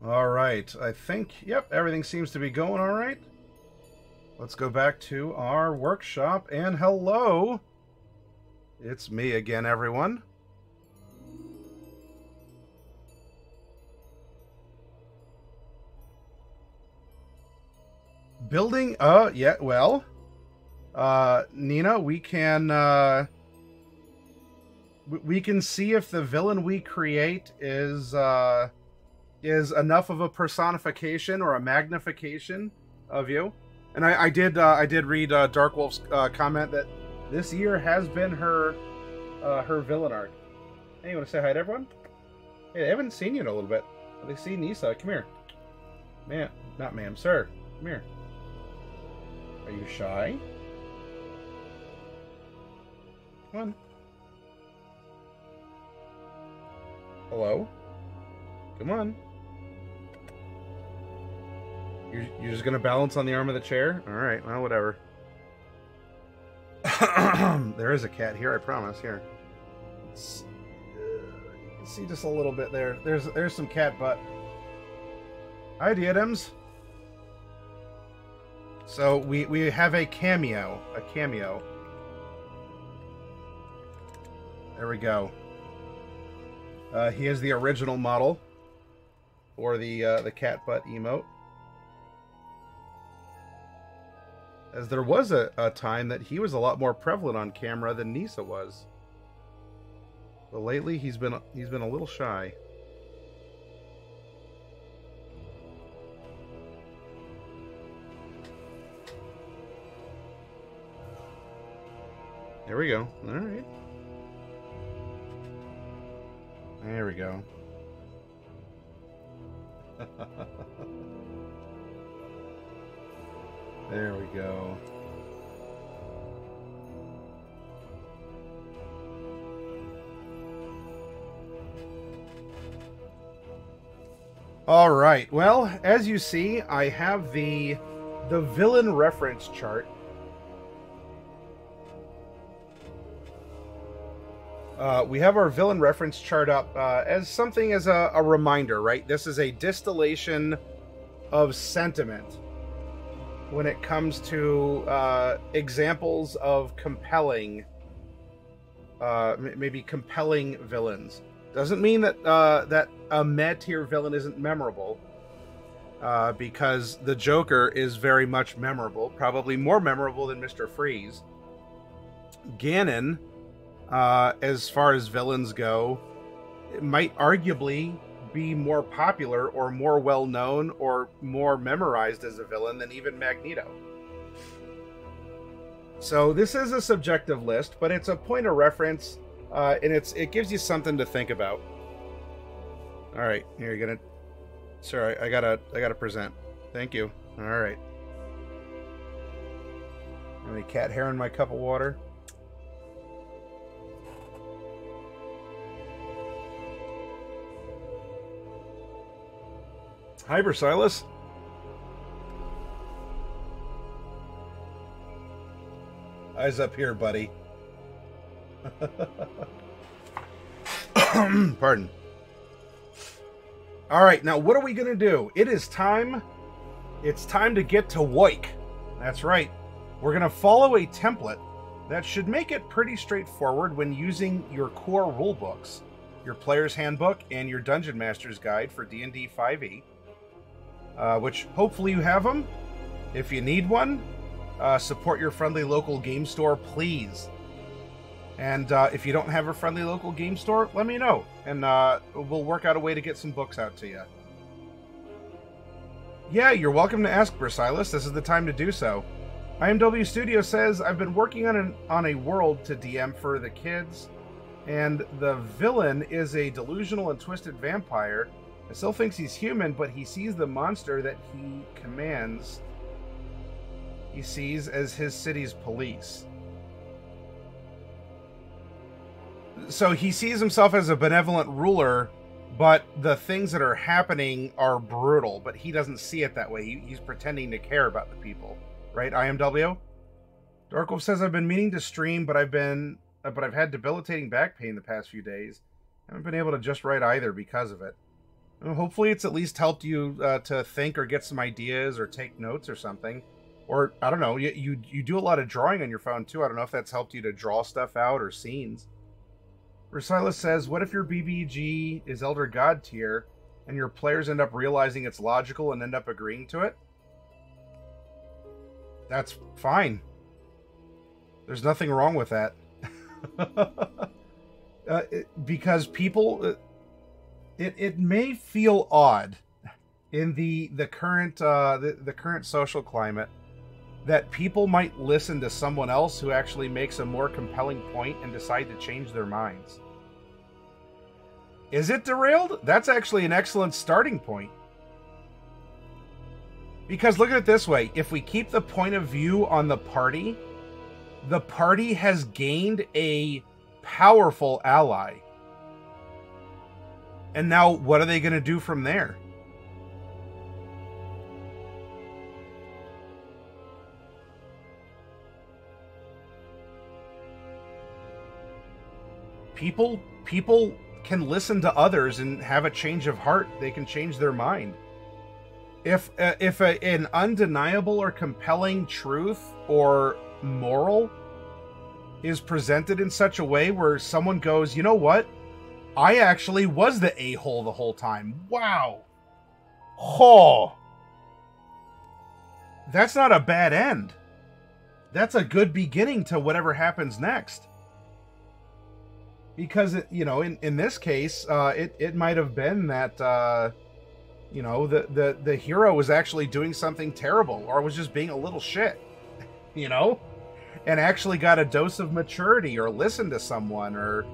All right, I think, yep, everything seems to be going all right. Let's go back to our workshop, and hello! It's me again, everyone. Building, yeah, well, Nina, we can see if the villain we create is enough of a personification or a magnification of you. And I did read Darkwolf's comment that this year has been her villain arc. Hey, you want to say hi to everyone? Hey, they haven't seen you in a little bit. They see Nisa. Come here, man. Not ma'am, sir. Come here. Are you shy? Come on. Hello. Come on. You're just gonna balance on the arm of the chair? All right. Well, whatever. There is a cat here, I promise. Here. You can see just a little bit there. There's some cat butt. Hi, Diadems. So we have a cameo. A cameo. There we go. He is the original model for the cat butt emote. As there was a time that he was a lot more prevalent on camera than Nisa was. But lately he's been a little shy. There we go. All right. There we go. There we go. All right. Well, as you see, I have the villain reference chart. We have our villain reference chart up as something as a reminder, right? This is a distillation of sentiment when it comes to examples of compelling, maybe compelling villains. Doesn't mean that that a meh tier villain isn't memorable, because the Joker is very much memorable, probably more memorable than Mr. Freeze. Ganon, as far as villains go, it might arguably be more popular or more well-known or more memorized as a villain than even Magneto. So this is a subjective list, but it's a point of reference, and it gives you something to think about. All right, here you're gonna, sir. I gotta present. Thank you. All right. Any cat hair in my cup of water? Hi, Silas. Eyes up here, buddy. Pardon. All right, now what are we going to do? It is time. It's time to get to work. That's right. We're going to follow a template that should make it pretty straightforward when using your core rulebooks, your Player's Handbook, and your Dungeon Master's Guide for D&D 5e. Which hopefully you have them. If you need one, support your friendly local game store, please. And if you don't have a friendly local game store, let me know, and we'll work out a way to get some books out to you. Yeah, you're welcome to ask, Silas. This is the time to do so. IMW Studio says, I've been working on a world to DM for the kids, and the villain is a delusional and twisted vampire. He still thinks he's human, but he sees the monster that he commands. He sees as his city's police. So he sees himself as a benevolent ruler, but the things that are happening are brutal, but he doesn't see it that way. He's pretending to care about the people. Right, IMW? Darkwolf says, I've been meaning to stream, but I've had debilitating back pain the past few days. I haven't been able to just write either because of it. Well, hopefully it's at least helped you to think or get some ideas or take notes or something. Or, I don't know, you do a lot of drawing on your phone, too. I don't know if that's helped you to draw stuff out or scenes. Versilis says, what if your BBG is Elder God tier and your players end up realizing it's logical and end up agreeing to it? That's fine. There's nothing wrong with that. Because people... It may feel odd in the current the current social climate that people might listen to someone else who actually makes a more compelling point and decide to change their minds. Is it derailed? That's actually an excellent starting point. Because look at it this way, if we keep the point of view on the party has gained a powerful ally. And now, what are they going to do from there? People can listen to others and have a change of heart. They can change their mind. If an undeniable or compelling truth or moral is presented in such a way where someone goes, you know what? I actually was the a-hole the whole time. Wow. Oh. That's not a bad end. That's a good beginning to whatever happens next. Because, you know, in this case, it might have been that, you know, the hero was actually doing something terrible or was just being a little shit, you know? And actually got a dose of maturity or listened to someone or...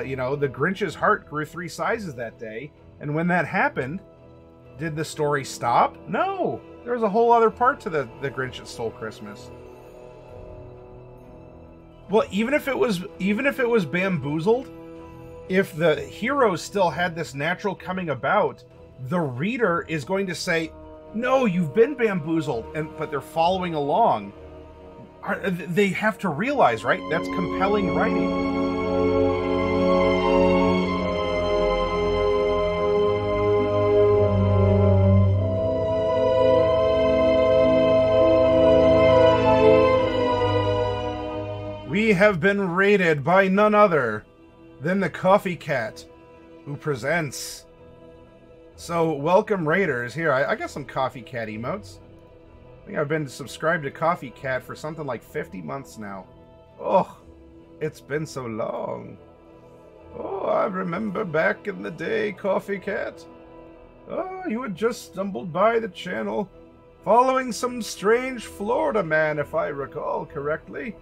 you know, the Grinch's heart grew 3 sizes that day. And when that happened, did the story stop? No! There was a whole other part to the Grinch that Stole Christmas. Well, even if it was bamboozled, if the hero still had this natural coming about, the reader is going to say, no, you've been bamboozled, but they're following along. They have to realize, right? That's compelling writing. We have been raided by none other than the Coffee Cat, who presents. So, welcome raiders. Here, I got some Coffee Cat emotes. I think I've been subscribed to Coffee Cat for something like 50 months now. Oh, it's been so long. Oh, I remember back in the day, Coffee Cat. Oh, you had just stumbled by the channel, following some strange Florida man, if I recall correctly.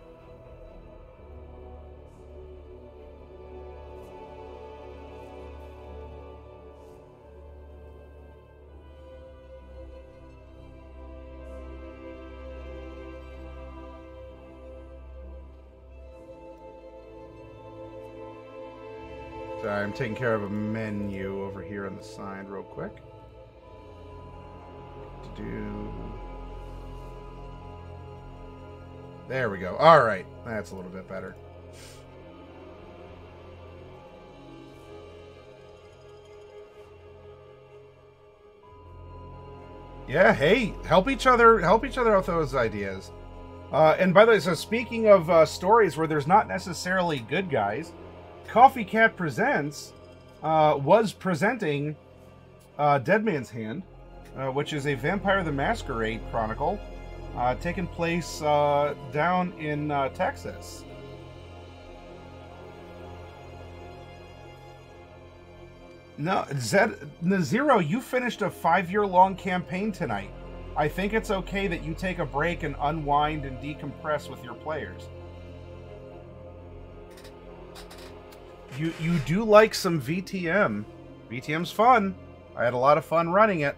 Sorry, I'm taking care of a menu over here on the side real quick. There we go. All right. That's a little bit better. Yeah, hey, help each other out with those ideas. And by the way, so speaking of stories where there's not necessarily good guys, Coffee Cat Presents was presenting Dead Man's Hand, which is a Vampire the Masquerade chronicle taking place down in Texas. No, Naziro, you finished a 5-year-long campaign tonight. I think it's okay that you take a break and unwind and decompress with your players. You do like some VTM. VTM's fun. I had a lot of fun running it.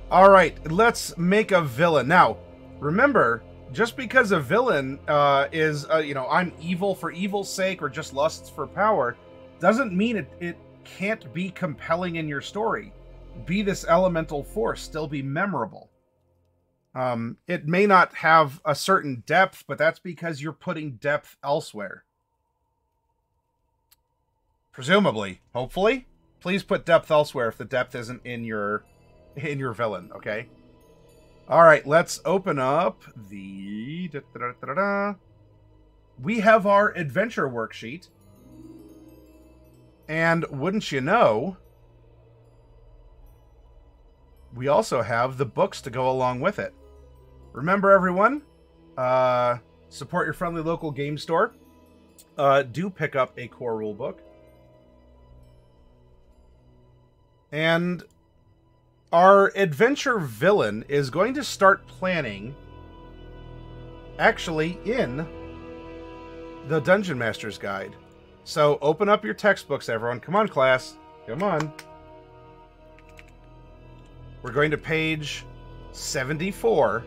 Alright, let's make a villain. Now, remember, just because a villain is, you know, I'm evil for evil's sake or just lusts for power, doesn't mean it can't be compelling in your story. Be this elemental force, still be memorable. It may not have a certain depth, but that's because you're putting depth elsewhere. Presumably. Hopefully. Please put depth elsewhere if the depth isn't in your villain, okay? Alright, let's open up the... We have our adventure worksheet. And wouldn't you know, we also have the books to go along with it. Remember, everyone, support your friendly local game store. Do pick up a core rulebook. And our adventure villain is going to start planning, actually, in the Dungeon Master's Guide. So open up your textbooks, everyone. Come on, class. Come on. We're going to page 74.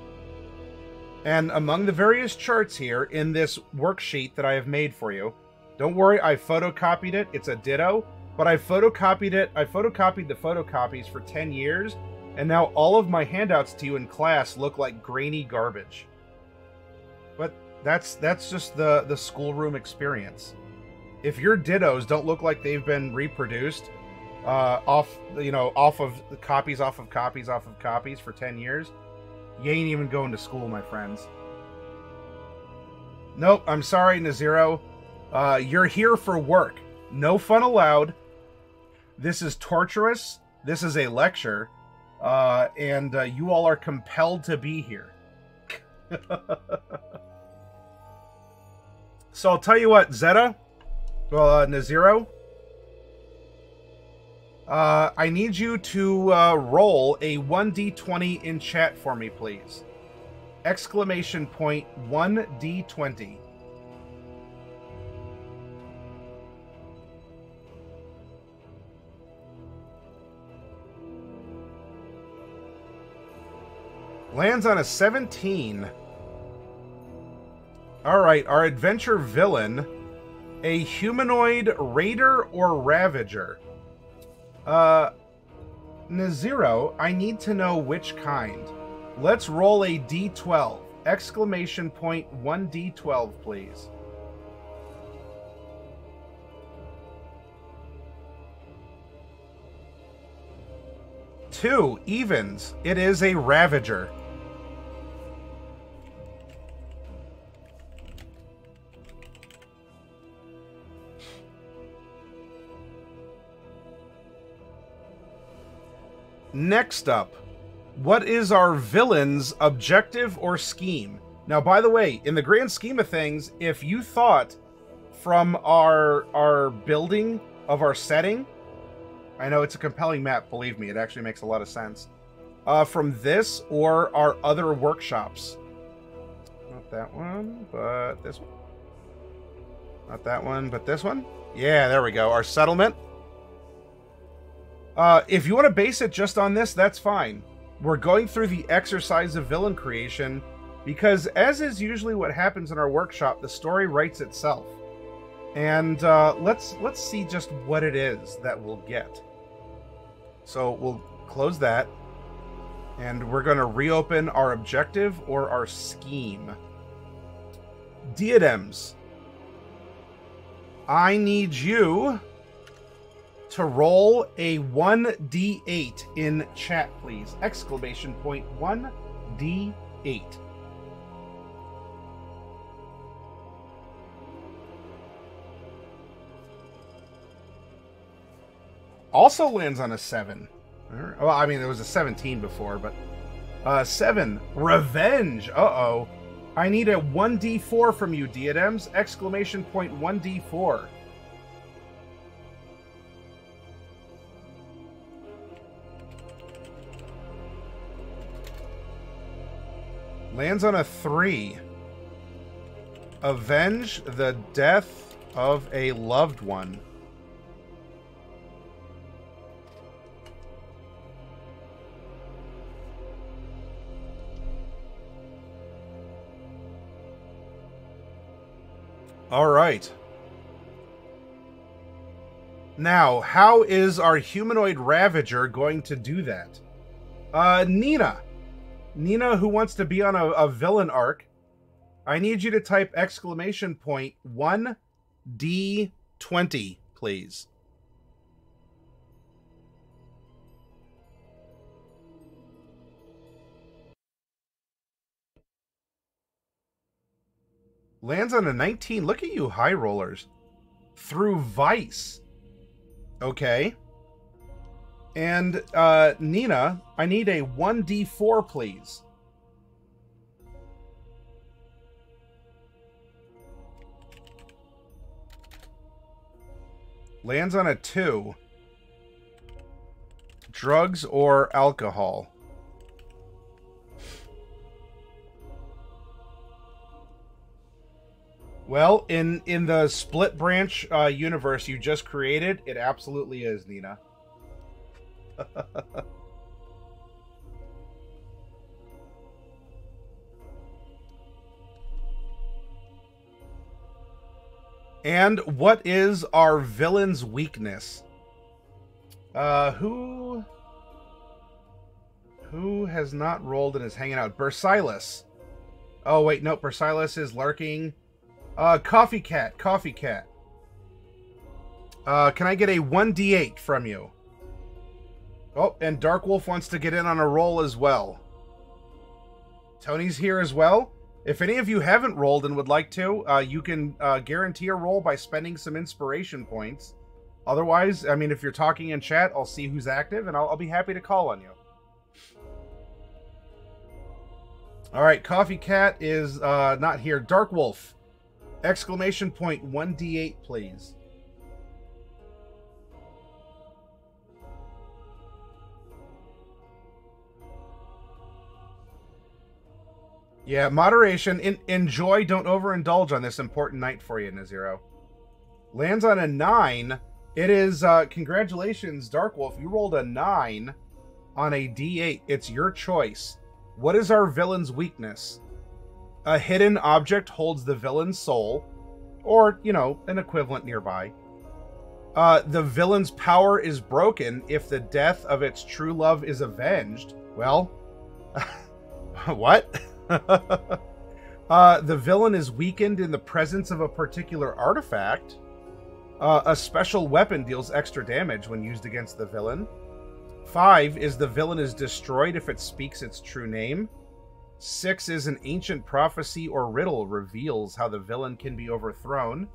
And among the various charts here in this worksheet that I have made for you, don't worry, I photocopied it. It's a ditto. But I photocopied it. I photocopied the photocopies for 10 years. And now all of my handouts to you in class look like grainy garbage. But that's just the schoolroom experience. If your dittos don't look like they've been reproduced off of copies for 10 years, you ain't even going to school, my friends. Nope, I'm sorry, Naziro. You're here for work. No fun allowed. This is torturous. This is a lecture. And you all are compelled to be here. So I'll tell you what, Zeta, well, Naziro, I need you to roll a 1d20 in chat for me, please. Exclamation point 1d20. Lands on a 17. Alright, our adventure villain, a humanoid raider or ravager. Naziro, I need to know which kind. Let's roll a d12. Exclamation point 1d12, please. Two evens. It is a ravager. Next up, what is our villain's objective or scheme? Now, by the way, in the grand scheme of things, if you thought from our building of our setting, I know it's a compelling map, believe me, it actually makes a lot of sense, from this or our other workshops. Not that one, but this one. Not that one, but this one. Yeah, there we go. Our settlement. If you want to base it just on this, that's fine. We're going through the exercise of villain creation because, as is usually what happens in our workshop, the story writes itself. And let's see just what it is that we'll get. So we'll close that, and we're going to reopen our objective or our scheme. Diadems. I need you to roll a 1d8 in chat, please. Exclamation point 1d8. Also lands on a 7. Well, I mean, there was a 17 before, but 7. Revenge. Uh-oh. I need a 1d4 from you, Diadems. Exclamation point 1d4. Lands on a 3. Avenge the death of a loved one. All right. Now, how is our humanoid ravager going to do that? Nina. Nina, who wants to be on a villain arc, I need you to type exclamation point 1d20, please. Lands on a 19. Look at you, high rollers. Through Vice. Okay. And Nina, I need a 1d4, please. Lands on a 2. Drugs or alcohol? Well, in the split branch universe you just created, it absolutely is, Nina. And what is our villain's weakness? Who has not rolled and is hanging out? Bersilis. Oh, wait, no, Bersilis is lurking. Coffee Cat. Can I get a 1d8 from you? Oh, and Dark Wolf wants to get in on a roll as well. Tony's here as well. If any of you haven't rolled and would like to, you can guarantee a roll by spending some inspiration points. Otherwise, I mean, if you're talking in chat, I'll see who's active, and I'll be happy to call on you. All right, Coffee Cat is not here. Dark Wolf, exclamation point 1d8, please. Yeah, moderation. Enjoy, don't overindulge on this important night for you, Naziro. Lands on a 9. It is, congratulations, Dark Wolf. You rolled a 9 on a d8. It's your choice. What is our villain's weakness? A hidden object holds the villain's soul, or, you know, an equivalent nearby. The villain's power is broken if the death of its true love is avenged. Well, what? The villain is weakened in the presence of a particular artifact. A special weapon deals extra damage when used against the villain. 5 is the villain is destroyed if it speaks its true name. 6 is an ancient prophecy or riddle reveals how the villain can be overthrown.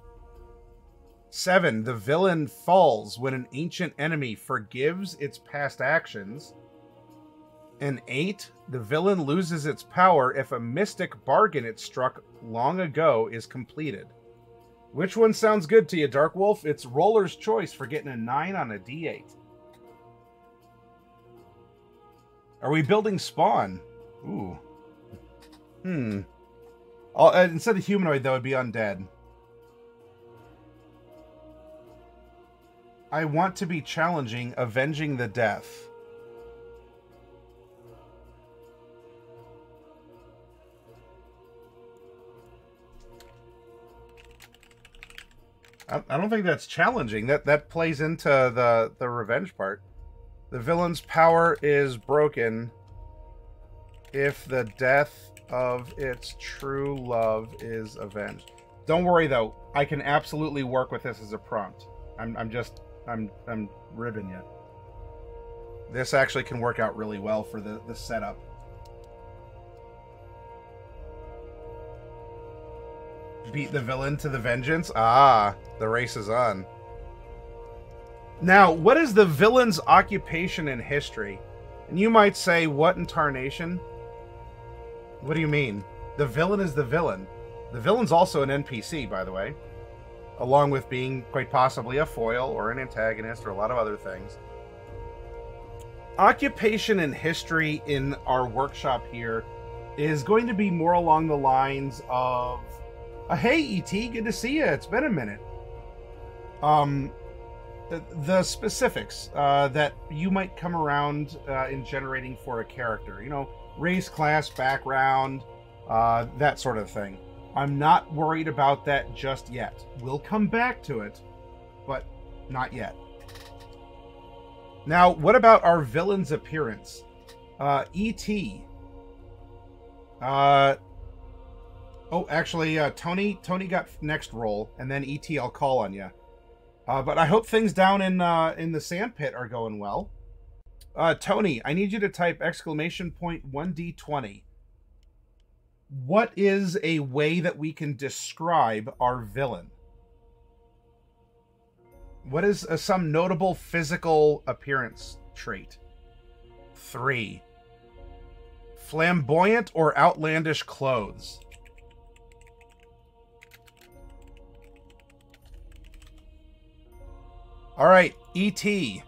7, the villain falls when an ancient enemy forgives its past actions. And 8, the villain loses its power if a mystic bargain it struck long ago is completed. Which one sounds good to you, Dark Wolf? It's Roller's choice for getting a 9 on a d8. Are we building Spawn? Ooh. Instead of humanoid, though, it'd be undead. I want to be challenging, avenging the death. I don't think that's challenging. That plays into the revenge part. The villain's power is broken if the death of its true love is avenged. Don't worry though. I can absolutely work with this as a prompt. I'm ribbing you. This actually can work out really well for the setup. Beat the villain to the vengeance. Ah, the race is on. Now, what is the villain's occupation in history? And you might say, what in tarnation? What do you mean? The villain is the villain. The villain's also an NPC, by the way. Along with being quite possibly a foil or an antagonist or a lot of other things. Occupation in history in our workshop here is going to be more along the lines of, hey, E.T., good to see you. It's been a minute. The specifics that you might come around in generating for a character. You know, race, class, background, that sort of thing. I'm not worried about that just yet. We'll come back to it, but not yet. Now, what about our villain's appearance? E.T. Oh, actually, Tony got next roll, and then E.T. I'll call on you. But I hope things down in the sandpit are going well. Tony, I need you to type exclamation point 1d20. What is a way that we can describe our villain? What is some notable physical appearance trait? 3. Flamboyant or outlandish clothes? All right, E.T.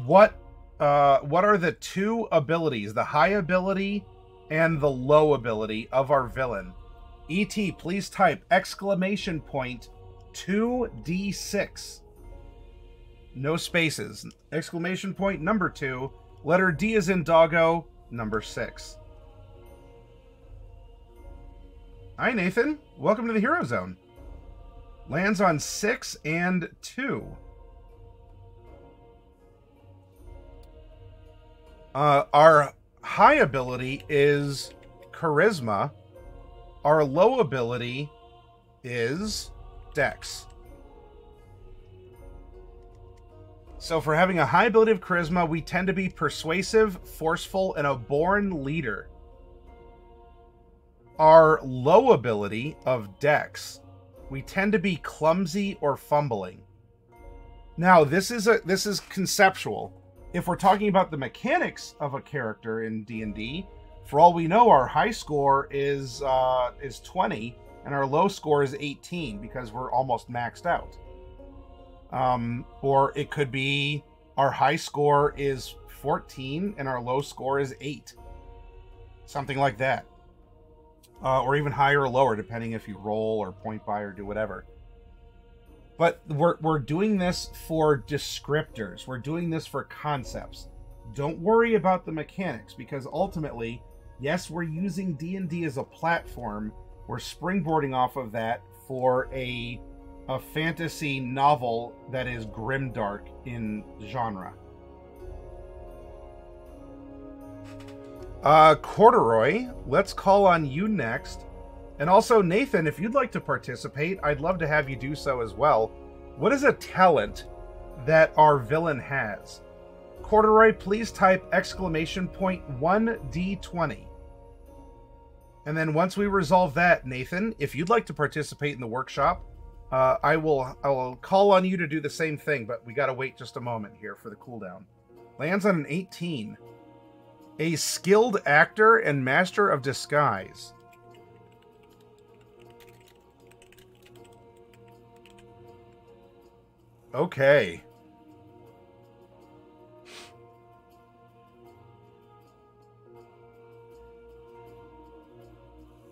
What are the two abilities, the high ability and the low ability of our villain? E.T., please type exclamation point 2d6. No spaces. Exclamation point number 2. Letter D is in doggo, number 6. Hi, Nathan. Welcome to the Hero Zone. Lands on 6 and 2. Our high ability is charisma. Our low ability is dex. So for having a high ability of charisma, we tend to be persuasive, forceful, and a born leader. Our low ability of dex, we tend to be clumsy or fumbling. Now, this is conceptual. If we're talking about the mechanics of a character in D&D, for all we know, our high score is 20 and our low score is 18 because we're almost maxed out. Or it could be our high score is 14 and our low score is 8. Something like that. Or even higher or lower, depending if you roll or point by or do whatever. But we're doing this for descriptors. We're doing this for concepts. Don't worry about the mechanics, because ultimately, yes, we're using D&D as a platform. We're springboarding off of that for a fantasy novel that is grimdark in genre. Corduroy, let's call on you next. And also, Nathan, if you'd like to participate, I'd love to have you do so as well. What is a talent that our villain has? Corduroy, please type exclamation point 1d20. And then once we resolve that, Nathan, if you'd like to participate in the workshop, I will call on you to do the same thing, but we got to wait just a moment here for the cooldown. Lands on an 18. A skilled actor and master of disguise. Okay.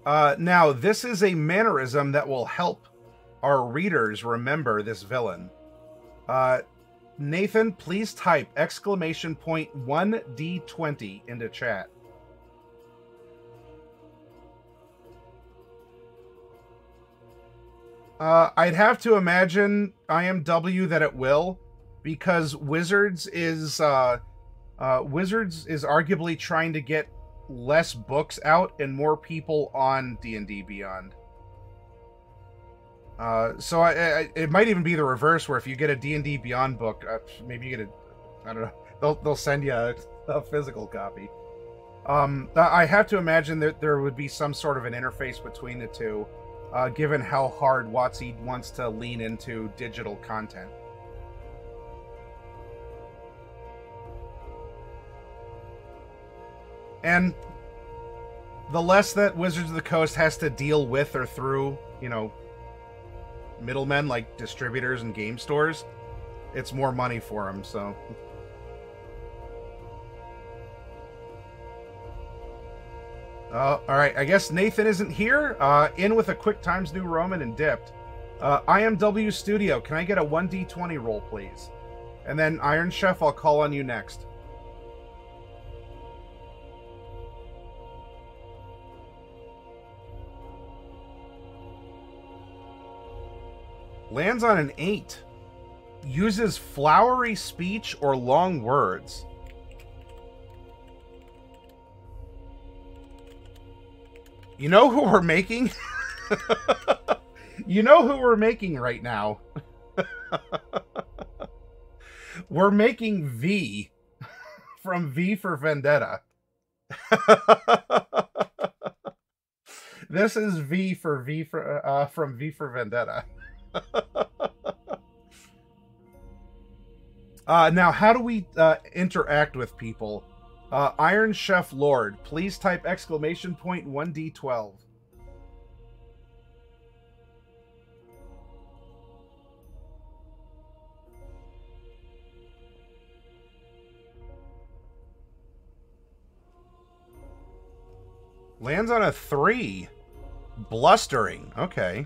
Now, this is a mannerism that will help our readers remember this villain. Nathan, please type exclamation point 1d20 into chat. I'd have to imagine IMW that it will, because Wizards is arguably trying to get less books out and more people on D&D Beyond. So it might even be the reverse, where if you get a D&D Beyond book, maybe you get I don't know, they'll send you a physical copy. I have to imagine that there would be some sort of an interface between the two, given how hard WotC wants to lean into digital content. And the less that Wizards of the Coast has to deal with or through, you know, middlemen like distributors and game stores, it's more money for them, so... Alright, I guess Nathan isn't here. In with a quick Times New Roman and dipped. IMW Studio, can I get a 1d20 roll, please? And then Iron Chef, I'll call on you next. Lands on an 8. Uses flowery speech or long words. You know who we're making? You know who we're making right now? We're making V from V for Vendetta. This is V for from V for Vendetta. Now, how do we interact with people? Iron Chef Lord, please type exclamation point 1D12. Lands on a 3. Blustering. Okay.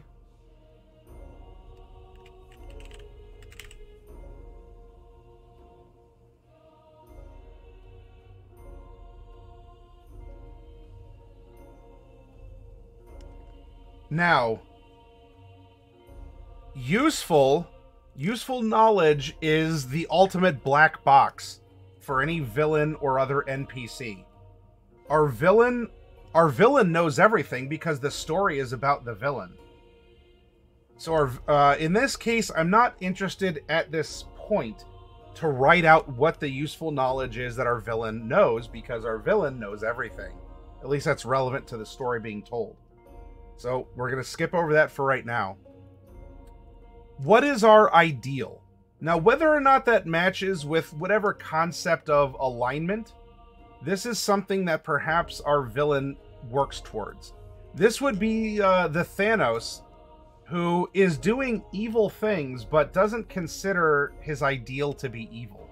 Now, useful knowledge is the ultimate black box for any villain or other NPC. Our villain knows everything because the story is about the villain. So in this case, I'm not interested at this point to write out what the useful knowledge is that our villain knows, because our villain knows everything. At least that's relevant to the story being told. So we're going to skip over that for right now. What is our ideal? Now, whether or not that matches with whatever concept of alignment, this is something that perhaps our villain works towards. This would be the Thanos, who is doing evil things but doesn't consider his ideal to be evil.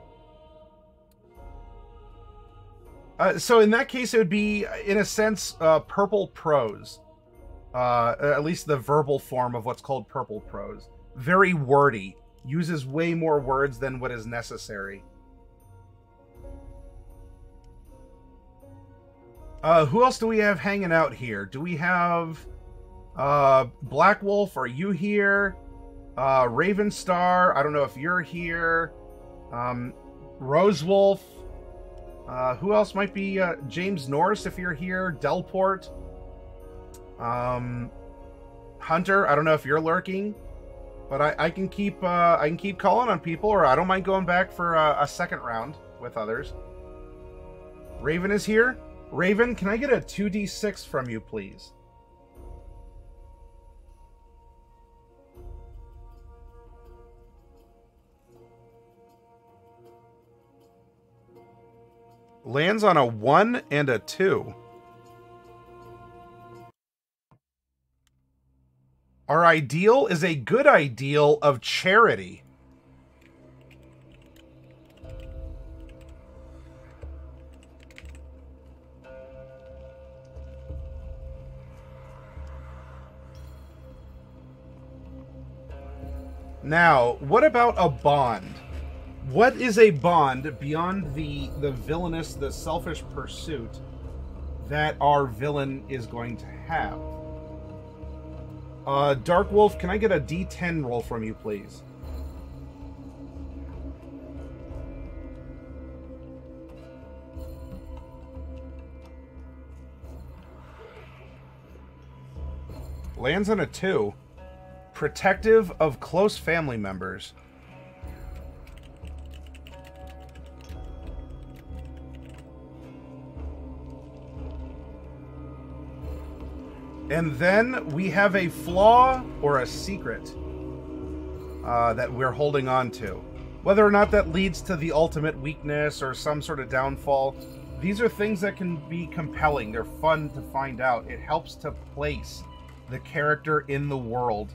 So in that case, it would be, in a sense, purple prose. At least the verbal form of what's called purple prose. Very wordy. Uses way more words than what is necessary. Who else do we have hanging out here? Do we have Black Wolf? Are you here? Raven Star? I don't know if you're here. Rose Wolf? Who else might be? James Norris, if you're here. Delport? Hunter, I don't know if you're lurking, but I can keep calling on people, or I don't mind going back for a second round with others. Raven is here. Raven, can I get a 2d6 from you, please? Lands on a 1 and a 2. Our ideal is a good ideal of charity. Now, what about a bond? What is a bond beyond the villainous, the selfish pursuit that our villain is going to have? Dark Wolf, can I get a D10 roll from you, please? Lands on a 2. Protective of close family members. And then we have a flaw or a secret that we're holding on to. Whether or not that leads to the ultimate weakness or some sort of downfall, these are things that can be compelling. They're fun to find out. It helps to place the character in the world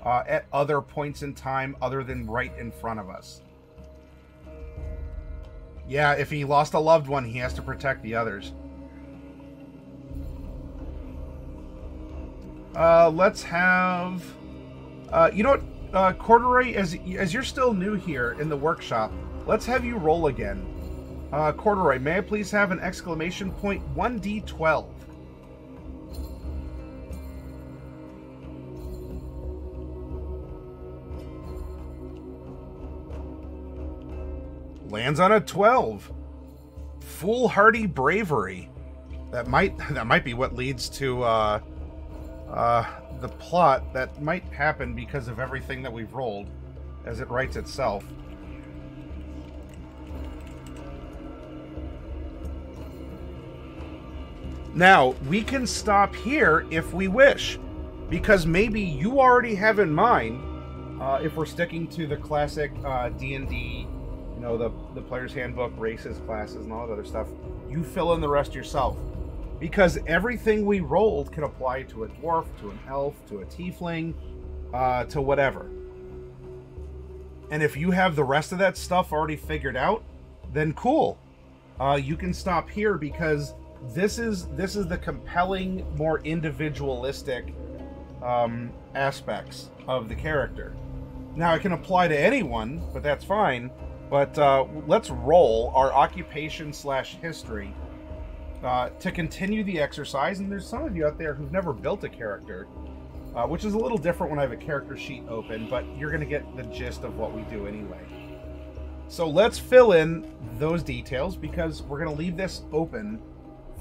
at other points in time other than right in front of us. Yeah, if he lost a loved one, he has to protect the others. Let's have... you know what, Corduroy, as you're still new here in the workshop, let's have you roll again. Corduroy, may I please have an exclamation point 1d12? Lands on a 12. Foolhardy bravery. That might be what leads to the plot that might happen because of everything that we've rolled, as it writes itself. Now, we can stop here if we wish, because maybe you already have in mind, if we're sticking to the classic D&D, you know, the player's handbook, races, classes, and all that other stuff, you fill in the rest yourself. Because everything we rolled can apply to a dwarf, to an elf, to a tiefling, to whatever. And if you have the rest of that stuff already figured out, then cool. You can stop here because this is the compelling, more individualistic aspects of the character. Now, it can apply to anyone, but that's fine. But let's roll our occupation/history to continue the exercise. And there's some of you out there who've never built a character, which is a little different when I have a character sheet open, but you're going to get the gist of what we do anyway. So let's fill in those details, because we're going to leave this open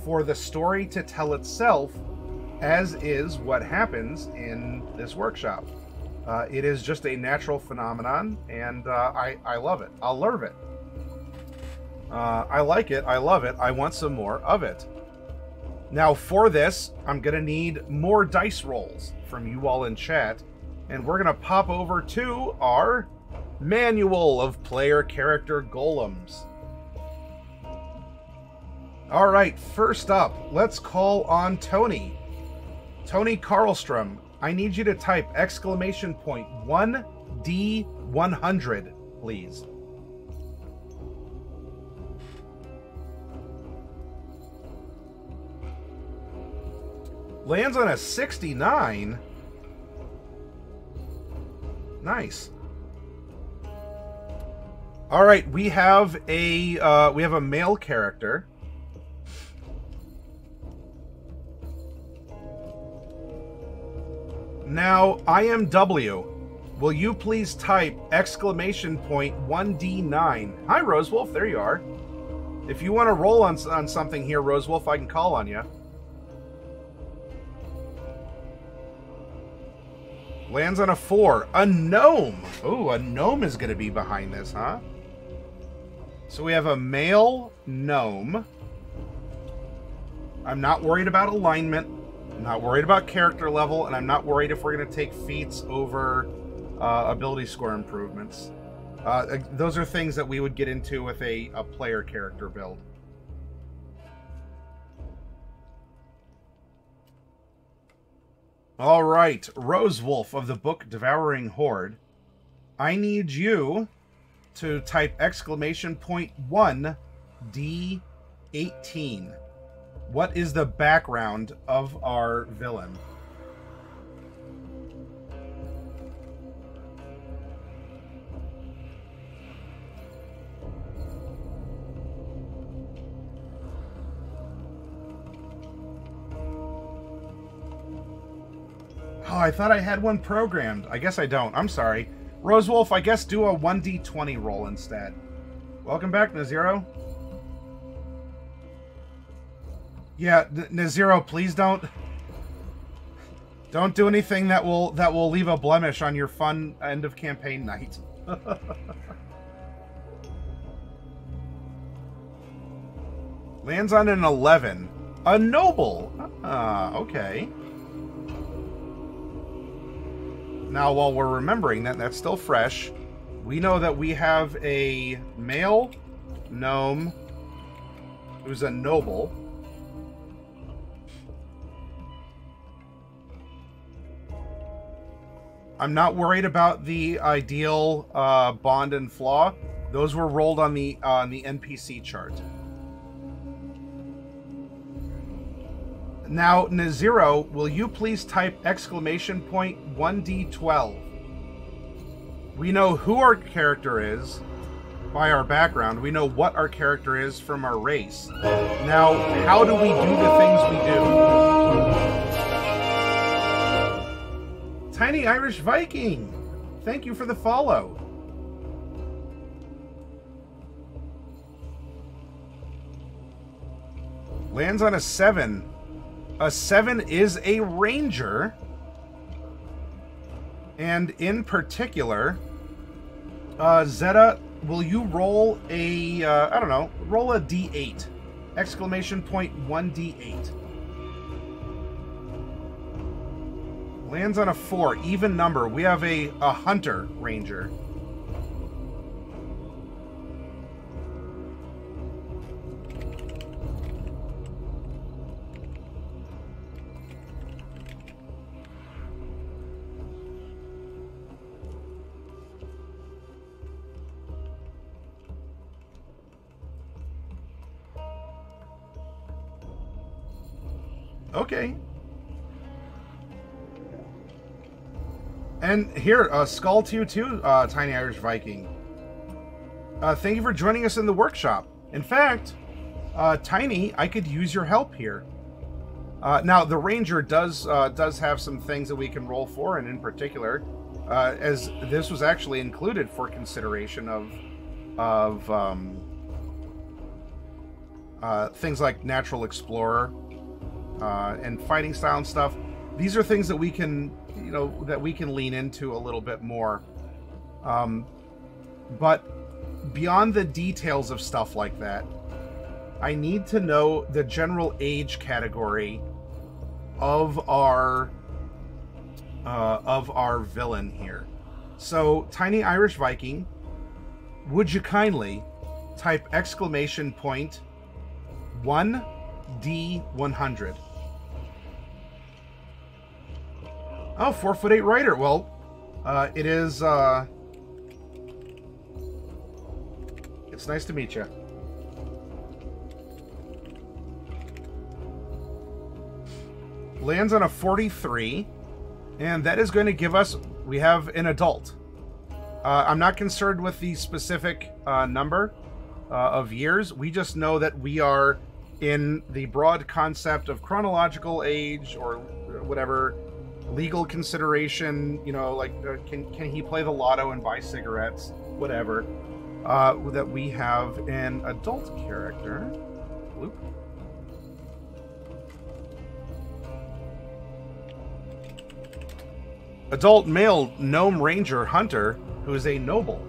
for the story to tell itself, as is what happens in this workshop. It is just a natural phenomenon, and I love it. I'll love it. I like it. I love it. I want some more of it. Now, for this, I'm going to need more dice rolls from you all in chat, and we're going to pop over to our Manual of Player Character Golems. All right, first up, let's call on Tony. Tony Karlstrom, I need you to type exclamation point 1D100, please. Lands on a 69. Nice. All right, we have a male character. Now, IMW, will you please type exclamation point 1D9? Hi, Rosewolf, there you are. If you want to roll on something here, Rosewolf, I can call on you. Lands on a 4. A gnome. Ooh, a gnome is going to be behind this, huh? So we have a male gnome. I'm not worried about alignment. I'm not worried about character level, and I'm not worried if we're going to take feats over ability score improvements. Those are things that we would get into with a player character build. All right, Rosewolf of the book Devouring Horde, I need you to type exclamation point 1D18. What is the background of our villain? Oh, I thought I had one programmed. I guess I don't. I'm sorry. Rosewolf, I guess do a 1D20 roll instead. Welcome back, Naziro. Yeah, Naziro, please don't do anything that will leave a blemish on your fun end of campaign night. Lands on an 11. A noble. Ah, okay. Now, while we're remembering that, that's still fresh, we know that we have a male gnome who's a noble. I'm not worried about the ideal bond and flaw. Those were rolled on the NPC chart. Now, Naziro, will you please type exclamation point 1D12? We know who our character is by our background. We know what our character is from our race. Now, how do we do the things we do? Tiny Irish Viking, thank you for the follow. Lands on a 7. A 7 is a ranger. And in particular, Zeta, will you roll a, I don't know, roll a D8. Exclamation point 1D8. Lands on a 4, even number. We have a hunter ranger. Okay. And here, Skull 2-2, Tiny Irish Viking. Thank you for joining us in the workshop. In fact, Tiny, I could use your help here. Now, the Ranger does have some things that we can roll for, and in particular, as this was actually included for consideration of things like Natural Explorer and fighting style and stuff. These are things that we can, that we can lean into a little bit more. But beyond the details of stuff like that, I need to know the general age category of our villain here. So, Tiny Irish Viking, would you kindly type !1D100? Oh, 4'8" rider. Well, it is. It's nice to meet you. Lands on a 43, and that is going to give us. We have an adult. I'm not concerned with the specific number of years. We just know that we are in the broad concept of chronological age or whatever. Legal consideration, like can he play the lotto and buy cigarettes, whatever, that we have an adult character. Bloop. Adult male gnome ranger hunter who is a noble.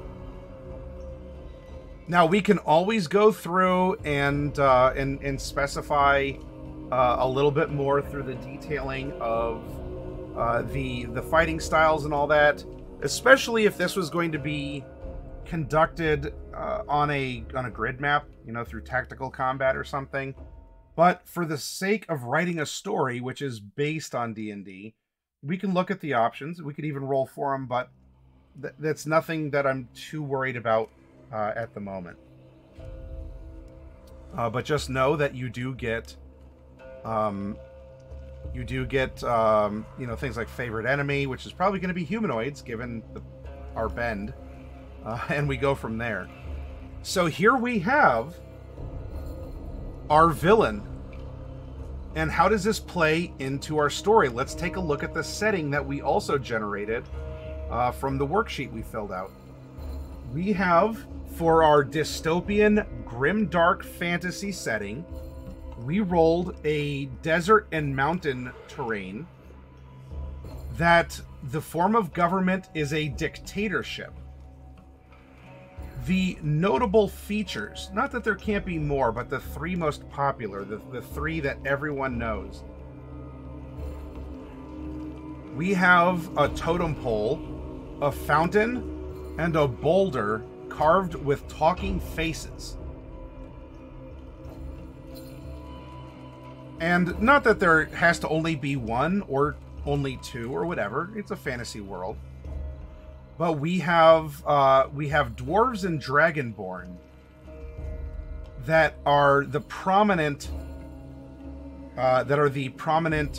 Now we can always go through and specify a little bit more through the detailing of the fighting styles and all that, especially if this was going to be conducted on a grid map, through tactical combat or something. But for the sake of writing a story which is based on D&D, we can look at the options. We could even roll for them, but that's nothing that I'm too worried about at the moment. But just know that you do get things like favorite enemy, which is probably going to be humanoids, given our bend, and we go from there. So here we have our villain. And how does this play into our story? Let's take a look at the setting that we also generated from the worksheet we filled out. We have, for our dystopian, grimdark fantasy setting, we rolled a desert and mountain terrain that the form of government is a dictatorship. The notable features, not that there can't be more, but the three most popular, the three that everyone knows. We have a totem pole, a fountain, and a boulder carved with talking faces. And not that there has to only be one or only two or whatever. It's a fantasy world. But we have dwarves and dragonborn that are the prominent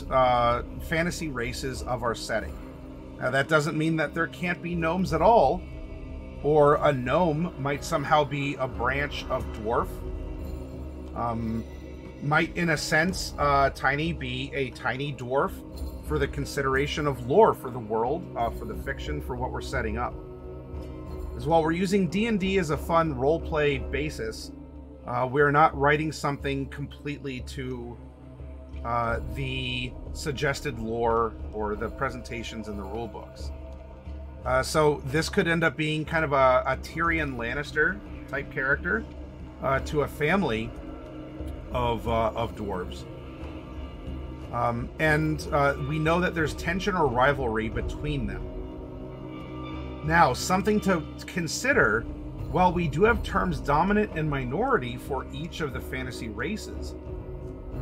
fantasy races of our setting. Now that doesn't mean that there can't be gnomes at all, or a gnome might somehow be a branch of dwarf. Might, in a sense, Tiny be a tiny dwarf for the consideration of lore for the world, for the fiction, for what we're setting up. As while we're using D&D as a fun roleplay basis, we're not writing something completely to the suggested lore or the presentations in the rule books. So this could end up being kind of a Tyrion Lannister type character to a family of dwarves. And we know that there's tension or rivalry between them. Now, something to consider, while we do have terms dominant and minority for each of the fantasy races,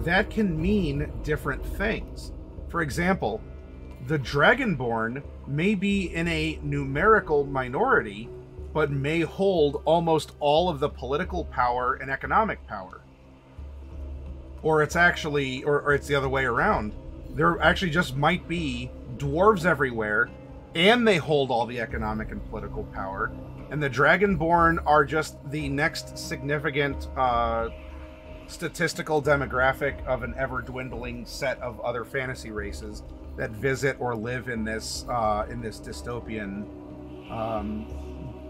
that can mean different things. For example, the Dragonborn may be in a numerical minority, but may hold almost all of the political power and economic power. Or it's actually, or it's the other way around. There actually just might be dwarves everywhere, and they hold all the economic and political power, and the Dragonborn are just the next significant statistical demographic of an ever-dwindling set of other fantasy races that visit or live in this dystopian,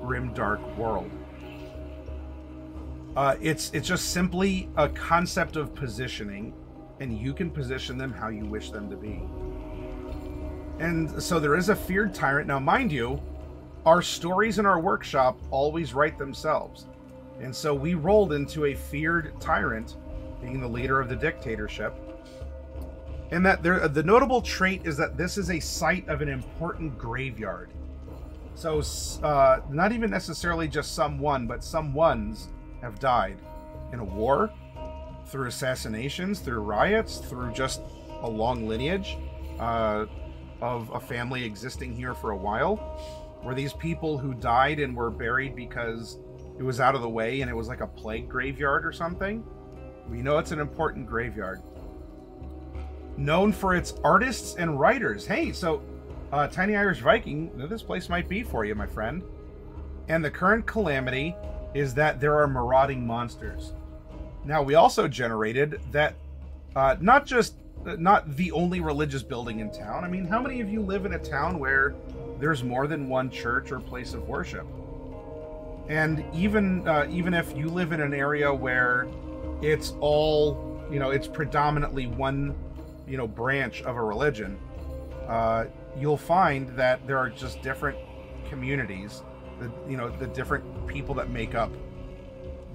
grimdark world. It's just simply a concept of positioning, and you can position them how you wish them to be. And so there is a feared tyrant. Now, mind you, our stories in our workshop always write themselves. And so we rolled into a feared tyrant being the leader of the dictatorship. And that the notable trait is that this is a site of an important graveyard. So not even necessarily just some one, but some ones have died in a war, through assassinations, through riots, through just a long lineage of a family existing here for a while. Were these people who died and were buried because it was out of the way and it was like a plague graveyard or something? We know it's an important graveyard. Known for its artists and writers. Hey, so Tiny Irish Viking, this place might be for you, my friend. And the current calamity is that there are marauding monsters. Now, we also generated that not the only religious building in town. I mean, how many of you live in a town where there's more than one church or place of worship? And even if you live in an area where it's all, it's predominantly one, branch of a religion, you'll find that there are just different communities, the different people that make up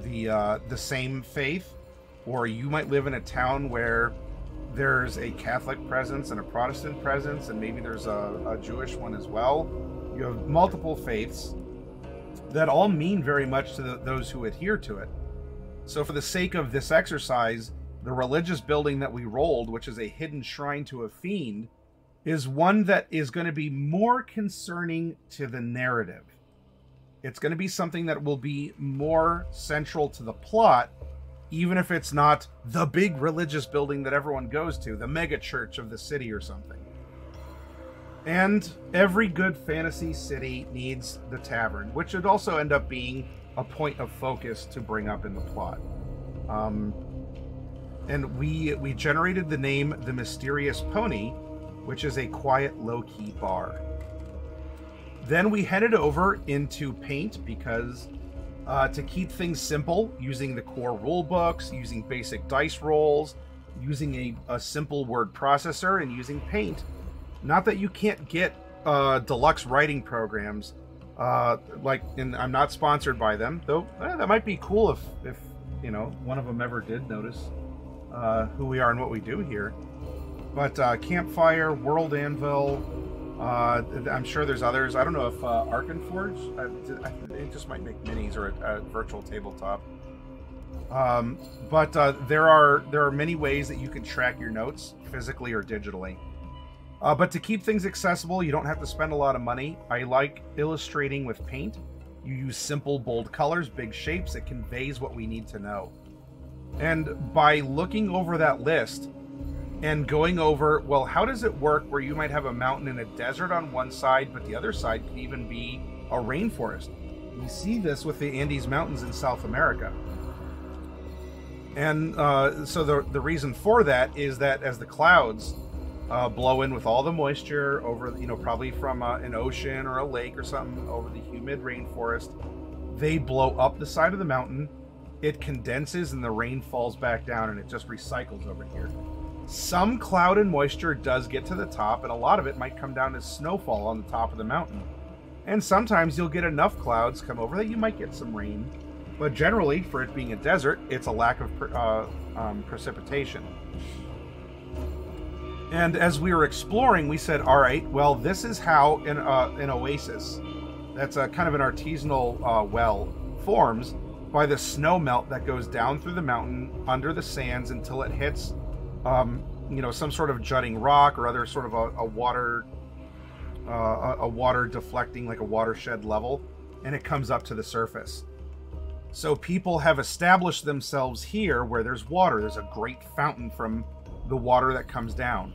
the same faith. Or you might live in a town where there's a Catholic presence and a Protestant presence, and maybe there's a Jewish one as well. You have multiple faiths that all mean very much to those who adhere to it. So for the sake of this exercise, the religious building that we rolled, which is a hidden shrine to a fiend, is one that is going to be more concerning to the narrative. It's going to be something that will be more central to the plot, even if it's not the big religious building that everyone goes to, the mega church of the city or something. And every good fantasy city needs the tavern, which would also end up being a point of focus to bring up in the plot. And we generated the name The Mysterious Pony, which is a quiet, low-key bar. Then we headed over into Paint because to keep things simple, using the core rule books, using basic dice rolls, using a simple word processor, and using Paint. Not that you can't get deluxe writing programs, and I'm not sponsored by them, though that might be cool if one of them ever did notice who we are and what we do here. But Campfire, World Anvil, I'm sure there's others. I don't know if Arkenforge, it just might make minis or a virtual tabletop. But there are many ways that you can track your notes, physically or digitally. But to keep things accessible, you don't have to spend a lot of money. I like illustrating with Paint. You use simple, bold colors, big shapes. It conveys what we need to know. And by looking over that list and going over, well, how does it work where you might have a mountain and a desert on one side, but the other side could even be a rainforest? We see this with the Andes Mountains in South America. And so the reason for that is that as the clouds blow in with all the moisture over, probably from an ocean or a lake or something over the humid rainforest, they blow up the side of the mountain, it condenses, and the rain falls back down, and it just recycles over here. Some cloud and moisture does get to the top, and a lot of it might come down as snowfall on the top of the mountain. And sometimes you'll get enough clouds come over that you might get some rain. But generally, for it being a desert, it's a lack of precipitation. And as we were exploring, we said, all right, well, this is how an oasis, that's a kind of an artisanal well, forms by the snow melt that goes down through the mountain under the sands until it hits, you know, some sort of jutting rock or other sort of a water deflecting, like a watershed level, and it comes up to the surface. So people have established themselves here where there's water. There's a great fountain from the water that comes down.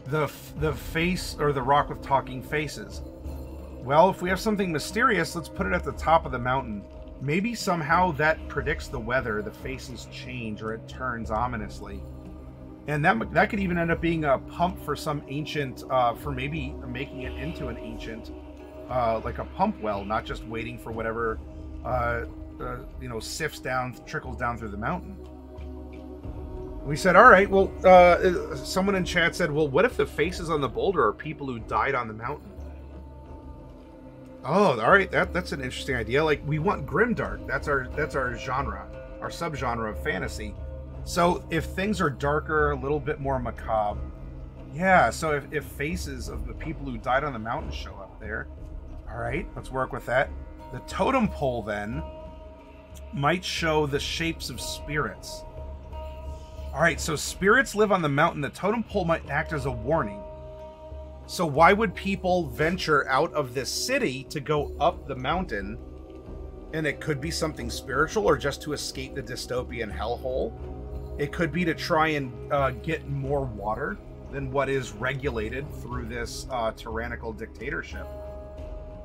The face, or the rock with talking faces. Well, if we have something mysterious, let's put it at the top of the mountain. Maybe somehow that predicts the weather, the faces change, or it turns ominously. And that could even end up being a pump for some ancient, for maybe making it into an ancient, like a pump well, not just waiting for whatever, you know, sifts down, trickles down through the mountain. We said, all right, well, someone in chat said, well, what if the faces on the boulder are people who died on the mountain? Oh, all right, that's an interesting idea. Like, we want grimdark. That's our genre, our subgenre of fantasy. So if things are darker, a little bit more macabre, yeah. So if faces of the people who died on the mountain show up there, all right, let's work with that. The totem pole then might show the shapes of spirits. All right, so spirits live on the mountain. The totem pole might act as a warning. So why would people venture out of this city to go up the mountain? And it could be something spiritual, or just to escape the dystopian hellhole. It could be to try and get more water than what is regulated through this tyrannical dictatorship.